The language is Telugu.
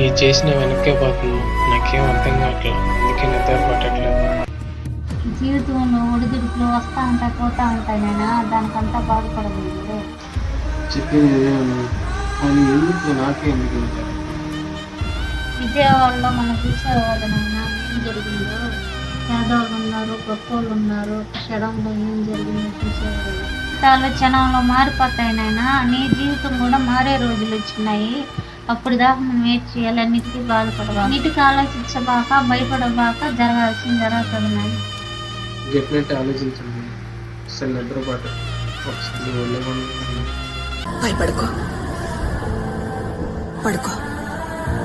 ఈ చేసిన వెనక్కే పోతున్నాం. నాకేం అర్థం కావట్లేదు, అందుకే నిద్ర పట్టట్లేదు. జీవితంలో ఒడిదుడుకులు వస్తూ ఉంటాయి, పోతూ ఉంటాయి. నేను దానికంతా బాధపడలేదు. చెప్పింది కానీ ఎందుకు నాకే ఎందుకు విజయవాడలో మనం చూసేవాళ్ళు నాయన ఏం జరిగిందో. పేదవాళ్ళు ఉన్నారు, గొప్ప వాళ్ళు ఉన్నారు. క్షణంలో ఏం జరిగిందో చూసేవాళ్ళు. చాలా క్షణంలో మారిపోతాయి నాయన. నీ జీవితం కూడా మారే రోజులు వచ్చినాయి. అప్పుడు దాకా మనం ఏం చేయాలి, అన్నిటికీ బాధపడబాక, అన్నిటికీ ఆలోచించబాక, భయపడబాక, జరగాల్సింది జరుగుతుంది నాయన. చెప్పినట్టు ఆలోచించండి. అసలు నిద్రపాటు ఒకసారి భయపడుకో, పడుకో.